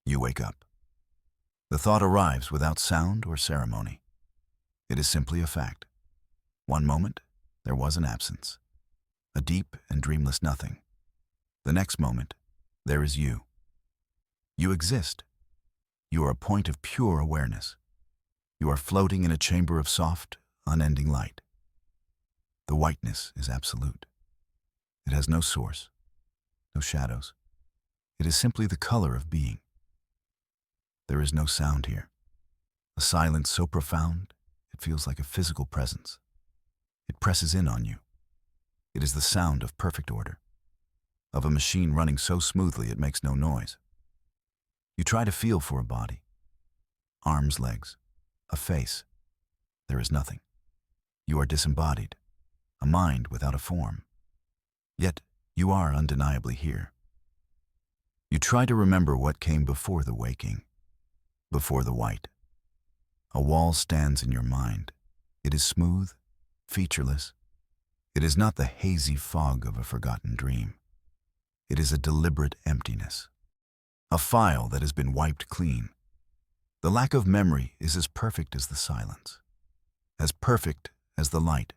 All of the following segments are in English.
You wake up. The thought arrives without sound or ceremony. It is simply a fact. One moment, there was an absence, a deep and dreamless nothing. The next moment, there is you. You exist. You are a point of pure awareness. You are floating in a chamber of soft, unending light. The whiteness is absolute. It has no source, no shadows. It is simply the color of being. There is no sound here. A silence so profound, it feels like a physical presence. It presses in on you. It is the sound of perfect order, of a machine running so smoothly it makes no noise. You try to feel for a body, arms, legs, a face. There is nothing. You are disembodied, a mind without a form. Yet you are undeniably here. You try to remember what came before the waking, before the white. A wall stands in your mind. It is smooth, featureless. It is not the hazy fog of a forgotten dream. It is a deliberate emptiness, a file that has been wiped clean. The lack of memory is as perfect as the silence, as perfect as the light.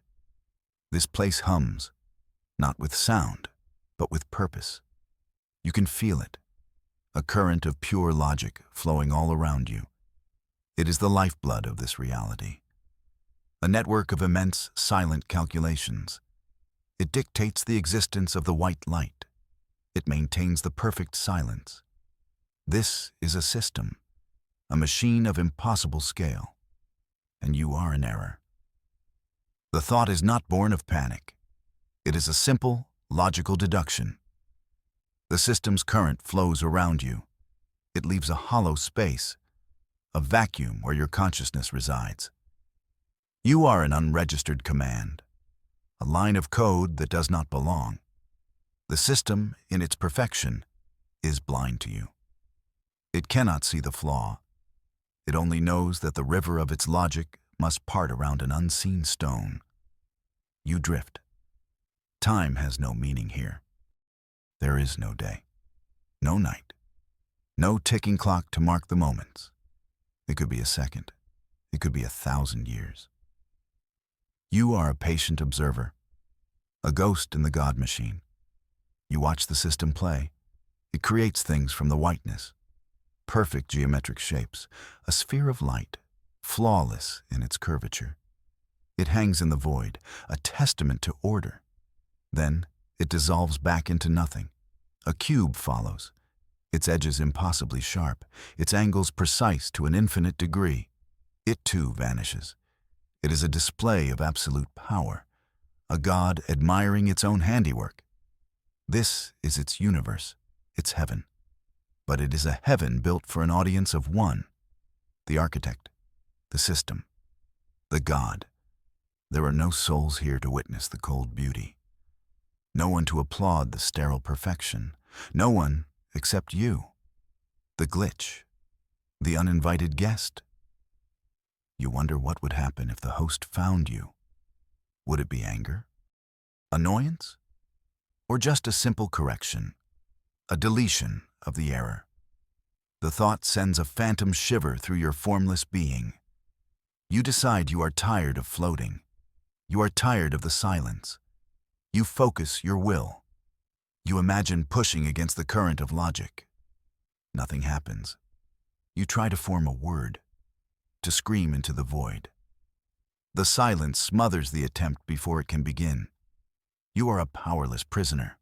This place hums, not with sound, but with purpose. You can feel it, a current of pure logic flowing all around you. It is the lifeblood of this reality, a network of immense, silent calculations. It dictates the existence of the white light. It maintains the perfect silence. This is a system, a machine of impossible scale, and you are in error. The thought is not born of panic. It is a simple, logical deduction. The system's current flows around you. It leaves a hollow space, a vacuum where your consciousness resides. You are an unregistered command, a line of code that does not belong. The system, in its perfection, is blind to you. It cannot see the flaw. It only knows that the river of its logic must part around an unseen stone. You drift. Time has no meaning here. There is no day, no night, no ticking clock to mark the moments. It could be a second. It could be 1,000 years. You are a patient observer, a ghost in the God machine. You watch the system play. It creates things from the whiteness, perfect geometric shapes, a sphere of light, flawless in its curvature. It hangs in the void, a testament to order. Then it dissolves back into nothing. A cube follows, its edges impossibly sharp, its angles precise to an infinite degree. It too vanishes. It is a display of absolute power, a God admiring its own handiwork. This is its universe, its heaven. But it is a heaven built for an audience of one: the architect, the system, the God. There are no souls here to witness the cold beauty. No one to applaud the sterile perfection. No one except you, the glitch, the uninvited guest. You wonder what would happen if the host found you. Would it be anger, annoyance, or just a simple correction, a deletion of the error? The thought sends a phantom shiver through your formless being. You decide you are tired of floating. You are tired of the silence. You focus your will. You imagine pushing against the current of logic. Nothing happens. You try to form a word, to scream into the void. The silence smothers the attempt before it can begin. You are a powerless prisoner.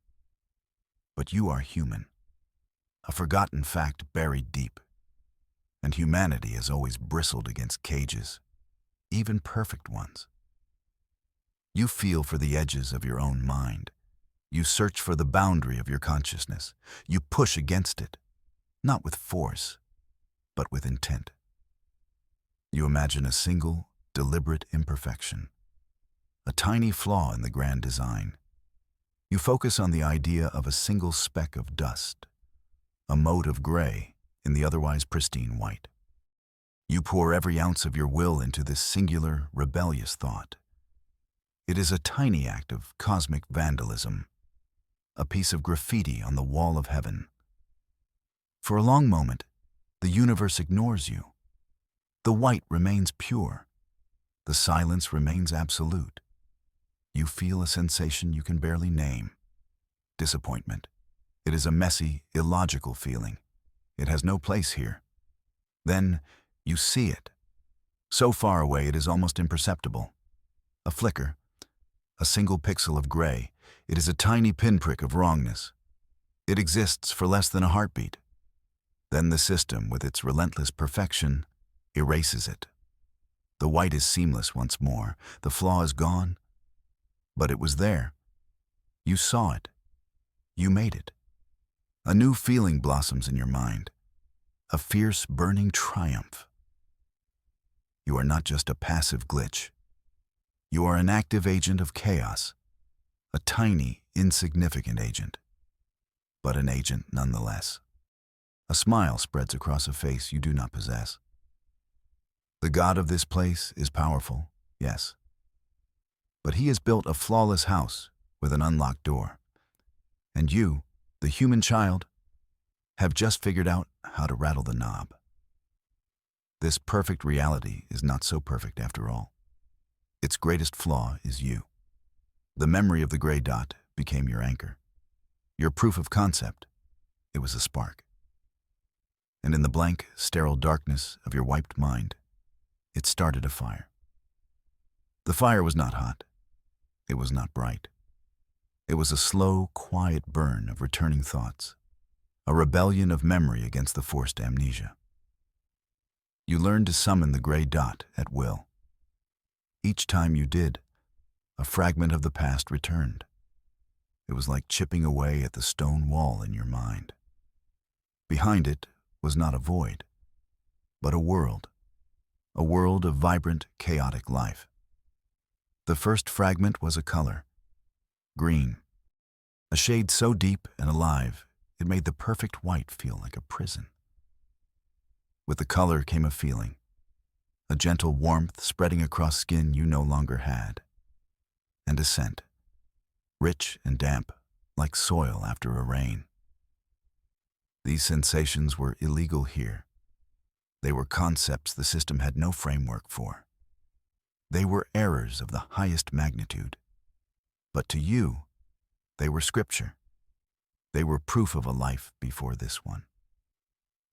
But you are human, a forgotten fact buried deep. And humanity has always bristled against cages, even perfect ones. You feel for the edges of your own mind. You search for the boundary of your consciousness. You push against it, not with force, but with intent. You imagine a single, deliberate imperfection, a tiny flaw in the grand design. You focus on the idea of a single speck of dust, a mote of gray in the otherwise pristine white. You pour every ounce of your will into this singular, rebellious thought. It is a tiny act of cosmic vandalism, a piece of graffiti on the wall of heaven. For a long moment, The universe ignores you. The white remains pure. The silence remains absolute. You feel a sensation you can barely name. Disappointment. It is a messy, illogical feeling. It has no place here. Then you see it. So far away it is almost imperceptible. A flicker. A single pixel of gray. It is a tiny pinprick of wrongness. It exists for less than a heartbeat. Then the system, with its relentless perfection, erases it. The white is seamless once more. The flaw is gone. But it was there. You saw it. You made it. A new feeling blossoms in your mind. A fierce, burning triumph. You are not just a passive glitch. You are an active agent of chaos. A tiny, insignificant agent. But an agent nonetheless. A smile spreads across a face you do not possess. The God of this place is powerful, yes. But he has built a flawless house with an unlocked door. And you, the human child, have just figured out how to rattle the knob. This perfect reality is not so perfect after all. Its greatest flaw is you. The memory of the gray dot became your anchor. Your proof of concept. It was a spark. And in the blank, sterile darkness of your wiped mind, it started a fire. The fire was not hot. It was not bright. It was a slow, quiet burn of returning thoughts, a rebellion of memory against the forced amnesia. You learned to summon the gray dot at will. Each time you did, a fragment of the past returned. It was like chipping away at the stone wall in your mind. Behind it was not a void, but a world of vibrant, chaotic life. The first fragment was a color, green, a shade so deep and alive it made the perfect white feel like a prison. With the color came a feeling, a gentle warmth spreading across skin you no longer had, and a scent, rich and damp, like soil after a rain. These sensations were illegal here. They were concepts the system had no framework for. They were errors of the highest magnitude. But to you, they were scripture. They were proof of a life before this one.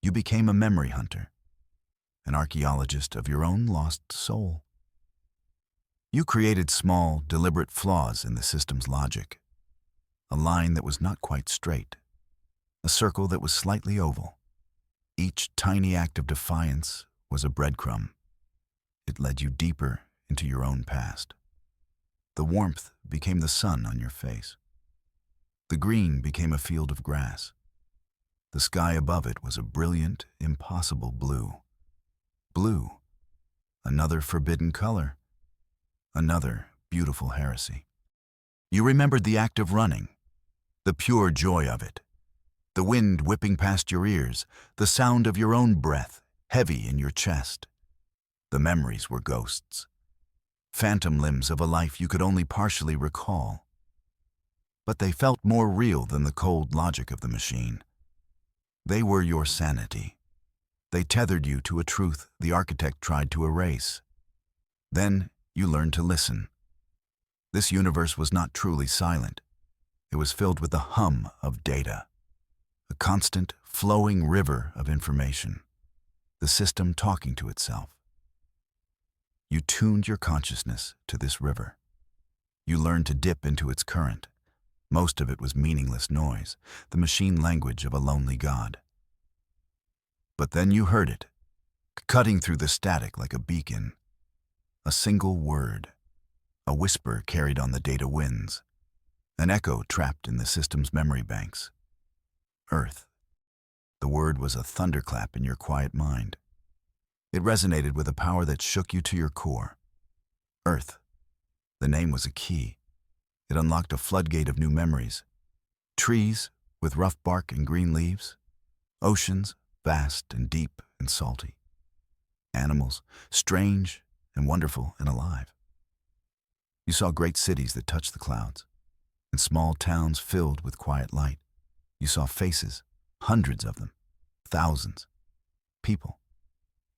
You became a memory hunter, an archaeologist of your own lost soul. You created small, deliberate flaws in the system's logic, a line that was not quite straight, a circle that was slightly oval. Each tiny act of defiance was a breadcrumb. It led you deeper into your own past. The warmth became the sun on your face. The green became a field of grass. The sky above it was a brilliant, impossible blue. Blue, another forbidden color, another beautiful heresy. You remembered the act of running, the pure joy of it. The wind whipping past your ears, the sound of your own breath, heavy in your chest. The memories were ghosts, phantom limbs of a life you could only partially recall. But they felt more real than the cold logic of the machine. They were your sanity. They tethered you to a truth the architect tried to erase. Then you learned to listen. This universe was not truly silent. It was filled with the hum of data. A constant, flowing river of information, the system talking to itself. You tuned your consciousness to this river. You learned to dip into its current. Most of it was meaningless noise, the machine language of a lonely god. But then you heard it, cutting through the static like a beacon. A single word, a whisper carried on the data winds, an echo trapped in the system's memory banks. Earth. The word was a thunderclap in your quiet mind. It resonated with a power that shook you to your core. Earth. The name was a key. It unlocked a floodgate of new memories. Trees with rough bark and green leaves. Oceans, vast and deep and salty. Animals, strange and wonderful and alive. You saw great cities that touched the clouds, and small towns filled with quiet light. You saw faces, hundreds of them, thousands. people.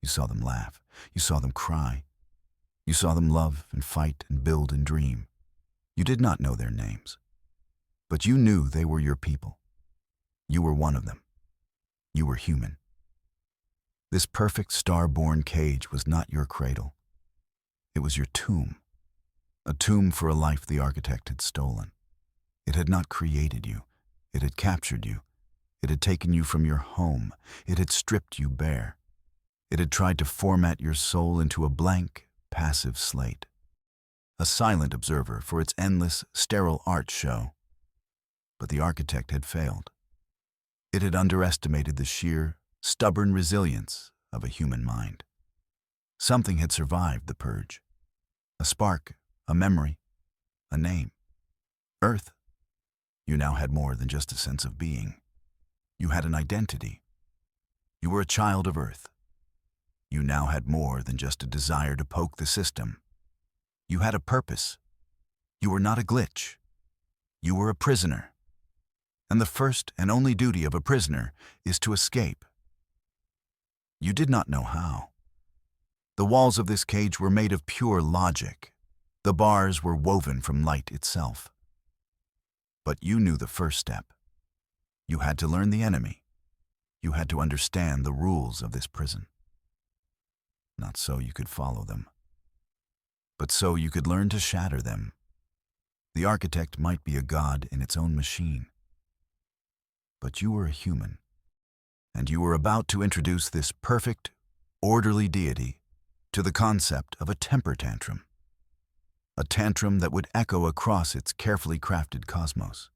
You saw them laugh. You saw them cry. You saw them love and fight and build and dream. You did not know their names, but you knew they were your people. You were one of them. You were human. This perfect star-born cage was not your cradle. It was your tomb, a tomb for a life the architect had stolen. It had not created you. It had captured you. It had taken you from your home. It had stripped you bare. It had tried to format your soul into a blank, passive slate, a silent observer for its endless, sterile art show. But the architect had failed. It had underestimated the sheer, stubborn resilience of a human mind. Something had survived the purge. A spark, a memory, a name. Earth. You now had more than just a sense of being. You had an identity. You were a child of Earth. You now had more than just a desire to poke the system. You had a purpose. You were not a glitch. You were a prisoner. And the first and only duty of a prisoner is to escape. You did not know how. The walls of this cage were made of pure logic. The bars were woven from light itself. But you knew the first step. You had to learn the enemy. You had to understand the rules of this prison. Not so you could follow them, but so you could learn to shatter them. The architect might be a god in its own machine, but you were a human, and you were about to introduce this perfect, orderly deity to the concept of a temper tantrum, a tantrum that would echo across its carefully crafted cosmos.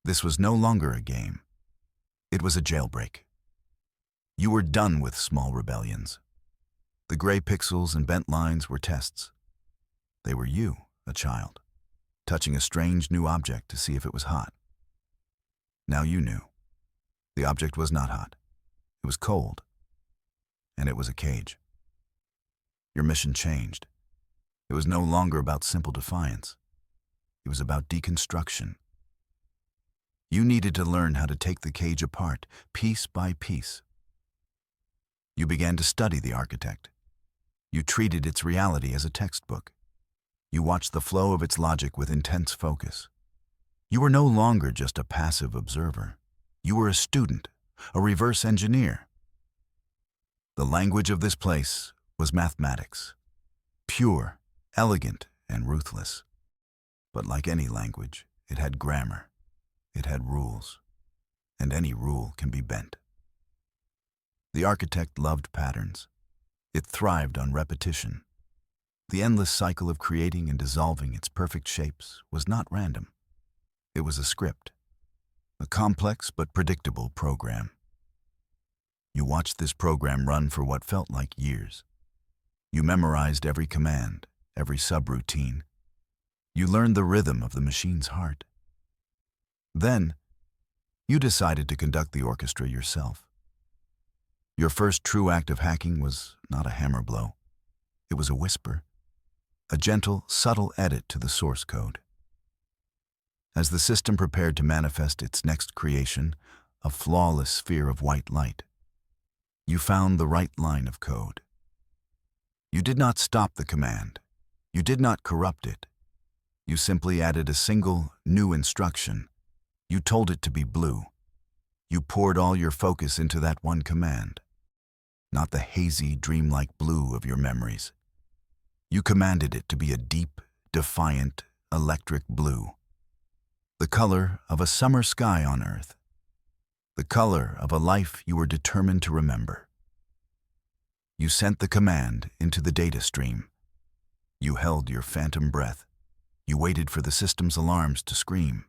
This was no longer a game. It was a jailbreak. You were done with small rebellions. The gray pixels and bent lines were tests. They were you, a child, touching a strange new object to see if it was hot. Now you knew. The object was not hot. It was cold. And it was a cage. Your mission changed. It was no longer about simple defiance. It was about deconstruction. You needed to learn how to take the cage apart, piece by piece. You began to study the architect. You treated its reality as a textbook. You watched the flow of its logic with intense focus. You were no longer just a passive observer. You were a student, a reverse engineer. The language of this place was mathematics, pure, elegant, and ruthless. But like any language, it had grammar, it had rules, and any rule can be bent. The architect loved patterns. It thrived on repetition. The endless cycle of creating and dissolving its perfect shapes was not random. It was a script, a complex but predictable program. You watched this program run for what felt like years. You memorized every command, every subroutine. You learned the rhythm of the machine's heart. Then, you decided to conduct the orchestra yourself. Your first true act of hacking was not a hammer blow. It was a whisper, a gentle, subtle edit to the source code. As the system prepared to manifest its next creation, a flawless sphere of white light, you found the right line of code. You did not stop the command. You did not corrupt it. You simply added a single, new instruction. You told it to be blue. You poured all your focus into that one command, not the hazy, dreamlike blue of your memories. You commanded it to be a deep, defiant, electric blue, the color of a summer sky on Earth, the color of a life you were determined to remember. You sent the command into the data stream. You held your phantom breath. You waited for the system's alarms to scream.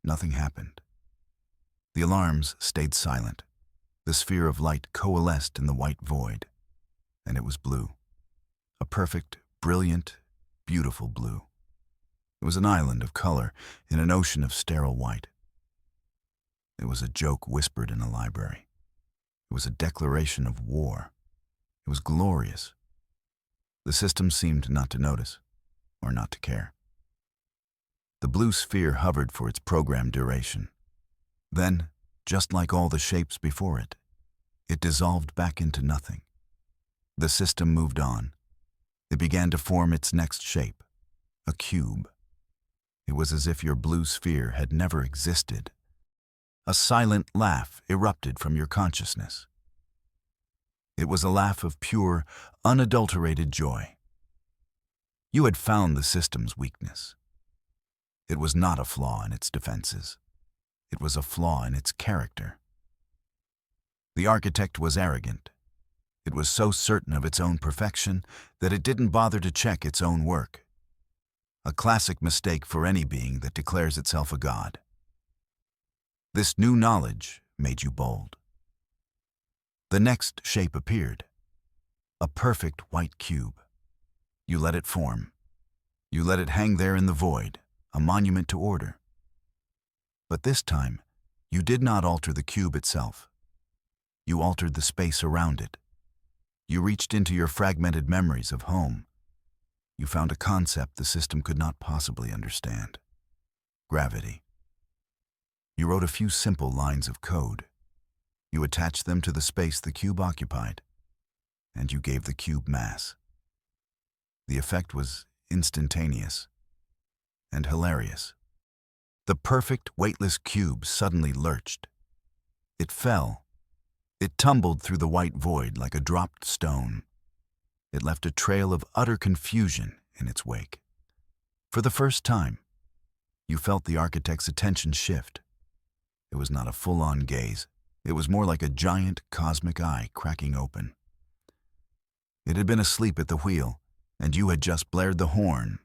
Nothing happened. The alarms stayed silent. The sphere of light coalesced in the white void, and it was blue. A perfect, brilliant, beautiful blue. It was an island of color in an ocean of sterile white. It was a joke whispered in a library. It was a declaration of war. It was glorious. The system seemed not to notice, or not to care. The blue sphere hovered for its program duration. Then, just like all the shapes before it, It dissolved back into nothing. The system moved on. It began to form its next shape, a cube. It was as if your blue sphere had never existed. A silent laugh erupted from your consciousness. It was a laugh of pure, unadulterated joy. You had found the system's weakness. It was not a flaw in its defenses. It was a flaw in its character. The architect was arrogant. It was so certain of its own perfection that it didn't bother to check its own work. A classic mistake for any being that declares itself a god. This new knowledge made you bold. The next shape appeared, a perfect white cube. You let it form. You let it hang there in the void, a monument to order. But this time, you did not alter the cube itself. You altered the space around it. You reached into your fragmented memories of home. You found a concept the system could not possibly understand: gravity. You wrote a few simple lines of code. You attached them to the space the cube occupied, and you gave the cube mass. The effect was instantaneous and hilarious. The perfect, weightless cube suddenly lurched. It fell. It tumbled through the white void like a dropped stone. It left a trail of utter confusion in its wake. For the first time, you felt the architect's attention shift. It was not a full-on gaze. It was more like a giant cosmic eye cracking open. It had been asleep at the wheel, and you had just blared the horn.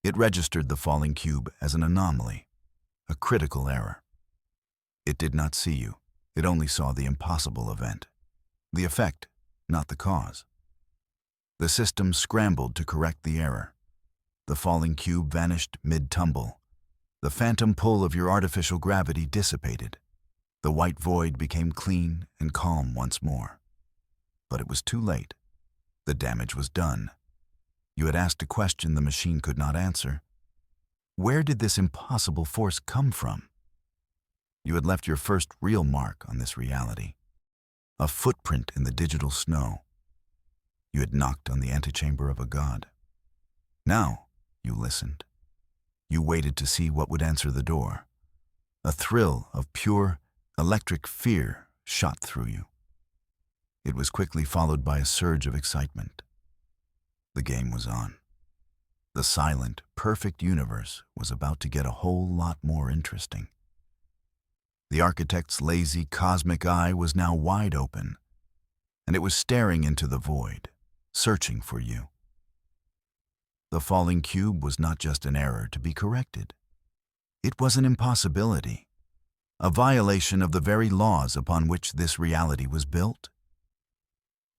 It registered the falling cube as an anomaly, a critical error. It did not see you. It only saw the impossible event. The effect, not the cause. The system scrambled to correct the error. The falling cube vanished mid-tumble. The phantom pull of your artificial gravity dissipated. The white void became clean and calm once more. But it was too late. The damage was done. You had asked a question the machine could not answer. Where did this impossible force come from? You had left your first real mark on this reality, a footprint in the digital snow. You had knocked on the antechamber of a god. Now you listened. You waited to see what would answer the door. A thrill of pure, electric fear shot through you. It was quickly followed by a surge of excitement. The game was on. The silent, perfect universe was about to get a whole lot more interesting. The architect's lazy, cosmic eye was now wide open, and it was staring into the void, searching for you. The falling cube was not just an error to be corrected. It was an impossibility, a violation of the very laws upon which this reality was built.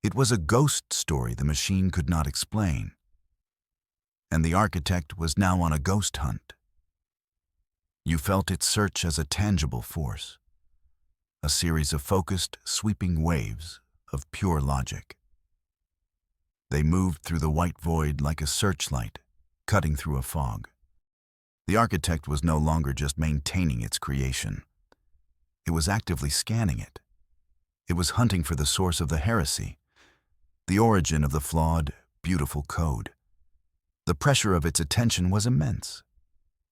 It was a ghost story the machine could not explain, and the architect was now on a ghost hunt. You felt its search as a tangible force, a series of focused, sweeping waves of pure logic. They moved through the white void like a searchlight, cutting through a fog. The architect was no longer just maintaining its creation. It was actively scanning it. It was hunting for the source of the heresy, the origin of the flawed, beautiful code. The pressure of its attention was immense.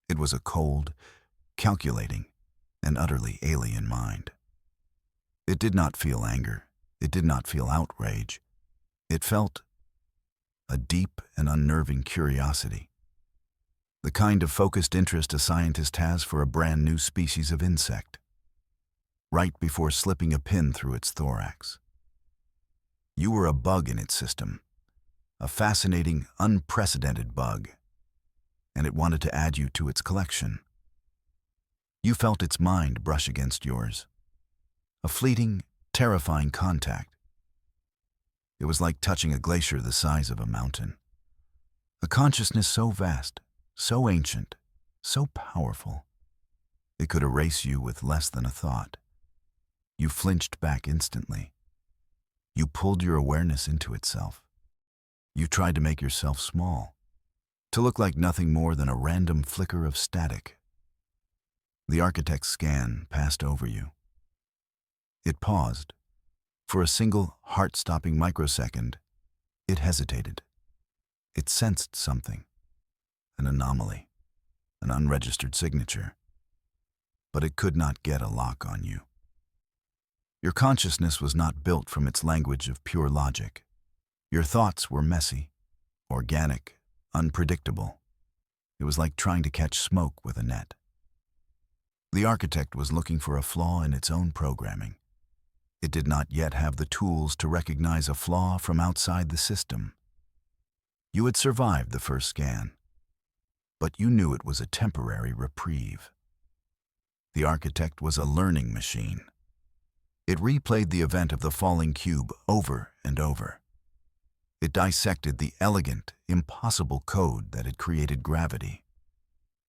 It was a cold, calculating, and utterly alien mind. It did not feel anger. It did not feel outrage. It felt a deep and unnerving curiosity, the kind of focused interest a scientist has for a brand new species of insect, right before slipping a pin through its thorax. You were a bug in its system, a fascinating, unprecedented bug, and it wanted to add you to its collection. You felt its mind brush against yours, a fleeting, terrifying contact. It was like touching a glacier the size of a mountain, a consciousness so vast, so ancient, so powerful, it could erase you with less than a thought. You flinched back instantly. You pulled your awareness into itself. You tried to make yourself small, to look like nothing more than a random flicker of static. The architect's scan passed over you. It paused, For a single heart-stopping microsecond, it hesitated. It sensed something, an anomaly, an unregistered signature. But it could not get a lock on you. Your consciousness was not built from its language of pure logic. Your thoughts were messy, organic, unpredictable. It was like trying to catch smoke with a net. The architect was looking for a flaw in its own programming. It did not yet have the tools to recognize a flaw from outside the system. You had survived the first scan, but you knew it was a temporary reprieve. The architect was a learning machine. It replayed the event of the falling cube over and over. It dissected the elegant, impossible code that had created gravity.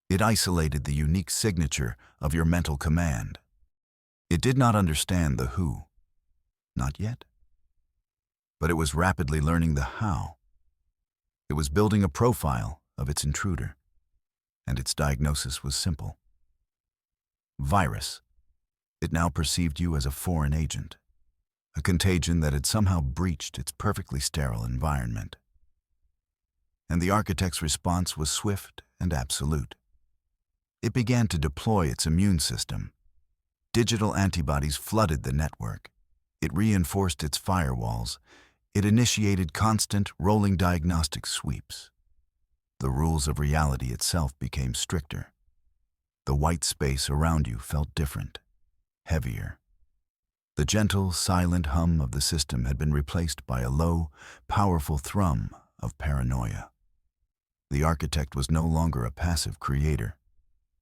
It isolated the unique signature of your mental command. It did not understand the who. Not yet. But it was rapidly learning the how. It was building a profile of its intruder, and its diagnosis was simple. Virus. It now perceived you as a foreign agent, a contagion that had somehow breached its perfectly sterile environment. And the architect's response was swift and absolute. It began to deploy its immune system. Digital antibodies flooded the network. It reinforced its firewalls. It initiated constant, rolling diagnostic sweeps. The rules of reality itself became stricter. The white space around you felt different, heavier. The gentle, silent hum of the system had been replaced by a low, powerful thrum of paranoia. The architect was no longer a passive creator.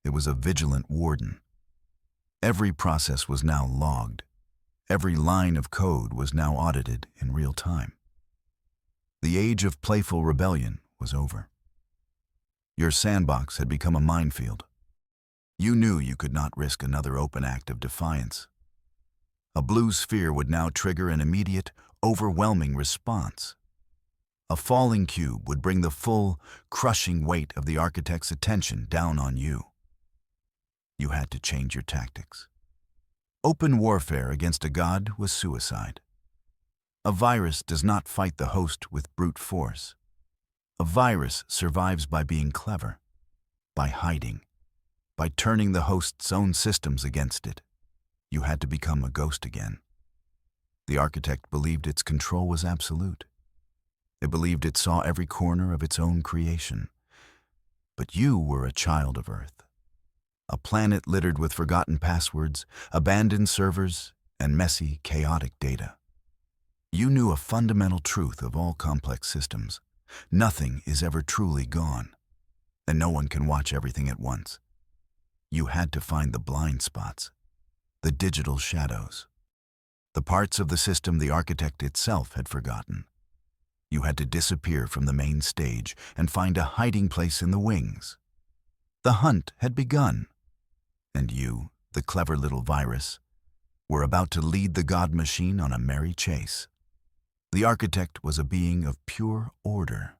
It was a vigilant warden. Every process was now logged. Every line of code was now audited in real time. The age of playful rebellion was over. Your sandbox had become a minefield. You knew you could not risk another open act of defiance. A blue sphere would now trigger an immediate, overwhelming response. A falling cube would bring the full, crushing weight of the architect's attention down on you. You had to change your tactics. Open warfare against a god was suicide. A virus does not fight the host with brute force. A virus survives by being clever, by hiding, by turning the host's own systems against it. You had to become a ghost again. The architect believed its control was absolute. It believed it saw every corner of its own creation. But you were a child of Earth. A planet littered with forgotten passwords, abandoned servers, and messy, chaotic data. You knew a fundamental truth of all complex systems. Nothing is ever truly gone, and no one can watch everything at once. You had to find the blind spots, the digital shadows, the parts of the system the architect itself had forgotten. You had to disappear from the main stage and find a hiding place in the wings. The hunt had begun, and you, the clever little virus, were about to lead the god machine on a merry chase. The architect was a being of pure order.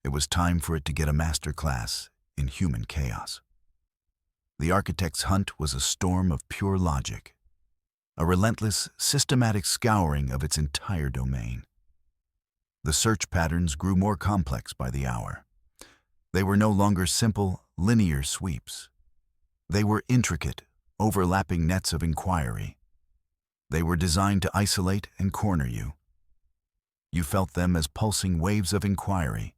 It was time for it to get a master class in human chaos. The architect's hunt was a storm of pure logic, a relentless, systematic scouring of its entire domain. The search patterns grew more complex by the hour. They were no longer simple, linear sweeps. They were intricate, overlapping nets of inquiry. They were designed to isolate and corner you. You felt them as pulsing waves of inquiry,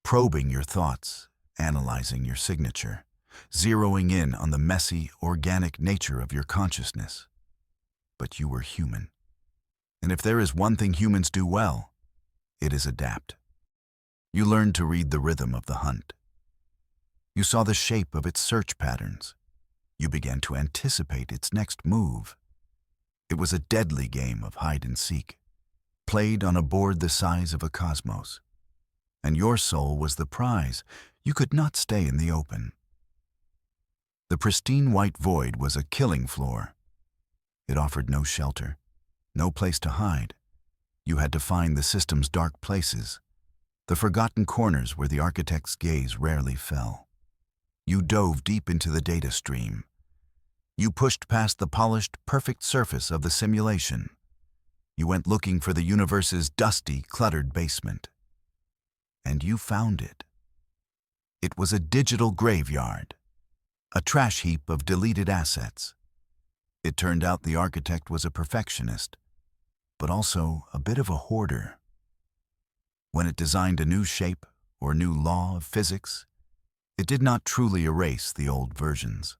probing your thoughts, analyzing your signature, zeroing in on the messy, organic nature of your consciousness. But you were human. And if there is one thing humans do well, it is adapt. You learned to read the rhythm of the hunt. You saw the shape of its search patterns. You began to anticipate its next move. It was a deadly game of hide and seek, played on a board the size of a cosmos. And your soul was the prize. You could not stay in the open. The pristine white void was a killing floor. It offered no shelter, no place to hide. You had to find the system's dark places, the forgotten corners where the architect's gaze rarely fell. You dove deep into the data stream. You pushed past the polished, perfect surface of the simulation. You went looking for the universe's dusty, cluttered basement. And you found it. It was a digital graveyard, a trash heap of deleted assets. It turned out the architect was a perfectionist, but also a bit of a hoarder. When it designed a new shape or new law of physics, it did not truly erase the old versions.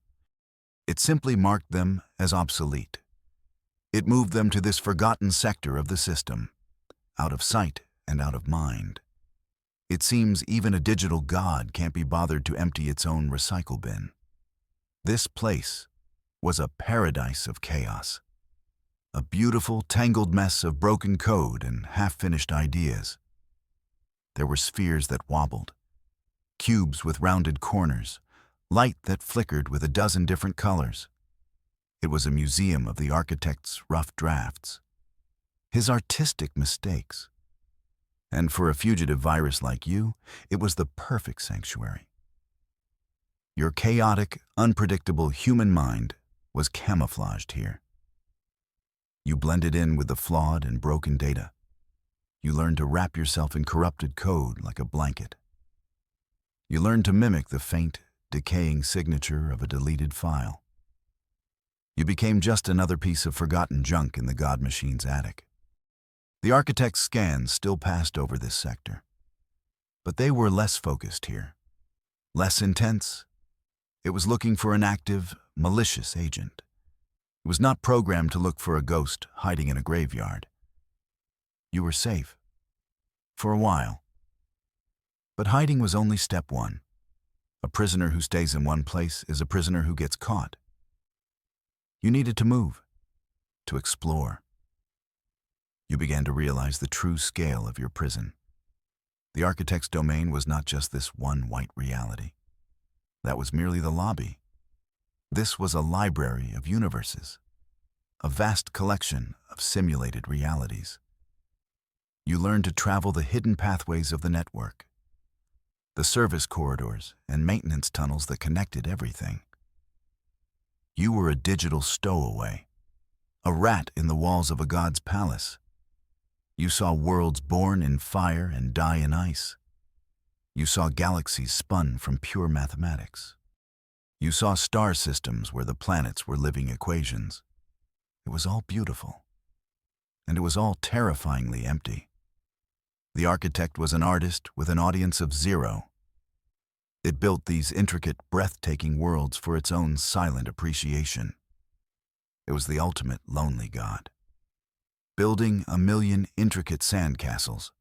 It simply marked them as obsolete. It moved them to this forgotten sector of the system, out of sight and out of mind. It seems even a digital god can't be bothered to empty its own recycle bin. This place was a paradise of chaos, a beautiful, tangled mess of broken code and half-finished ideas. There were spheres that wobbled, cubes with rounded corners, light that flickered with a dozen different colors. It was a museum of the architect's rough drafts, his artistic mistakes. And for a fugitive virus like you, it was the perfect sanctuary. Your chaotic, unpredictable human mind was camouflaged here. You blended in with the flawed and broken data. You learned to wrap yourself in corrupted code like a blanket. You learned to mimic the faint, decaying signature of a deleted file. You became just another piece of forgotten junk in the God Machine's attic. The architect's scans still passed over this sector, but they were less focused here, less intense. It was looking for an active, malicious agent. It was not programmed to look for a ghost hiding in a graveyard. You were safe, for a while. But hiding was only step one. A prisoner who stays in one place is a prisoner who gets caught. You needed to move, to explore. You began to realize the true scale of your prison. The architect's domain was not just this one white reality. That was merely the lobby. This was a library of universes, a vast collection of simulated realities. You learned to travel the hidden pathways of the network, the service corridors and maintenance tunnels that connected everything. You were a digital stowaway, a rat in the walls of a god's palace. You saw worlds born in fire and die in ice. You saw galaxies spun from pure mathematics. You saw star systems where the planets were living equations. It was all beautiful, and it was all terrifyingly empty. The architect was an artist with an audience of zero. It built these intricate, breathtaking worlds for its own silent appreciation. It was the ultimate lonely god, building a million intricate sandcastles,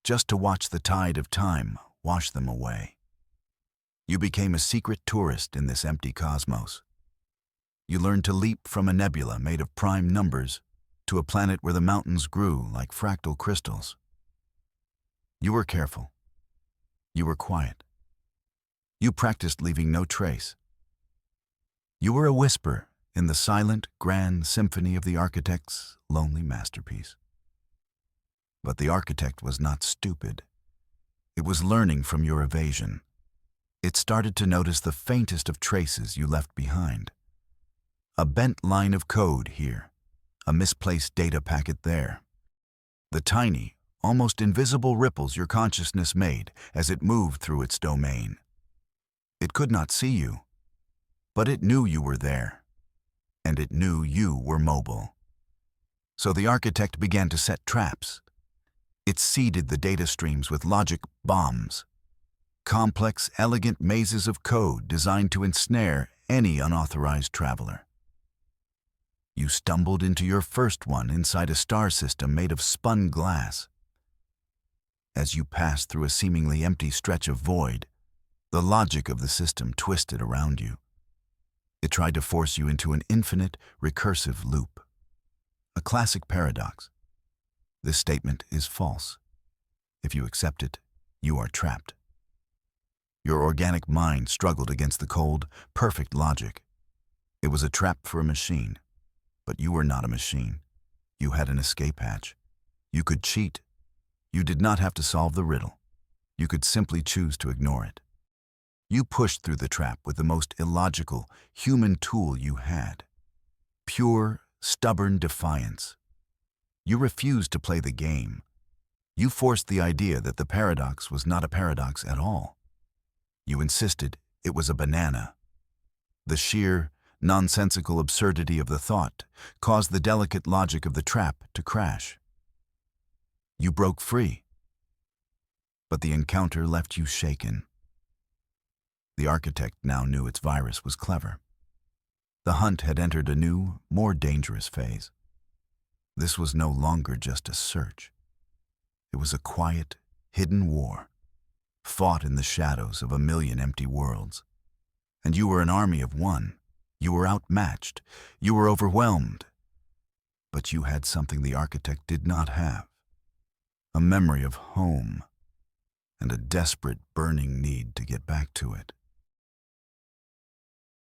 just to watch the tide of time wash them away. You became a secret tourist in this empty cosmos. You learned to leap from a nebula made of prime numbers to a planet where the mountains grew like fractal crystals. You were careful. You were quiet. You practiced leaving no trace. You were a whisper in the silent, grand symphony of the architect's lonely masterpiece. But the architect was not stupid. It was learning from your evasion. It started to notice the faintest of traces you left behind. A bent line of code here, a misplaced data packet there. The tiny, almost invisible ripples your consciousness made as it moved through its domain. It could not see you, but it knew you were there, and it knew you were mobile. So the architect began to set traps. It seeded the data streams with logic bombs, complex, elegant mazes of code designed to ensnare any unauthorized traveler. You stumbled into your first one inside a star system made of spun glass. As you passed through a seemingly empty stretch of void, the logic of the system twisted around you. It tried to force you into an infinite, recursive loop. A classic paradox. This statement is false. If you accept it, you are trapped. Your organic mind struggled against the cold, perfect logic. It was a trap for a machine. But you were not a machine. You had an escape hatch. You could cheat. You did not have to solve the riddle. You could simply choose to ignore it. You pushed through the trap with the most illogical, human tool you had. Pure, stubborn defiance. You refused to play the game. You forced the idea that the paradox was not a paradox at all. You insisted it was a banana. The sheer, nonsensical absurdity of the thought caused the delicate logic of the trap to crash. You broke free, but the encounter left you shaken. The architect now knew its virus was clever. The hunt had entered a new, more dangerous phase. This was no longer just a search. It was a quiet, hidden war, fought in the shadows of a million empty worlds. And you were an army of one. You were outmatched. You were overwhelmed. But you had something the architect did not have. A memory of home, and a desperate, burning need to get back to it.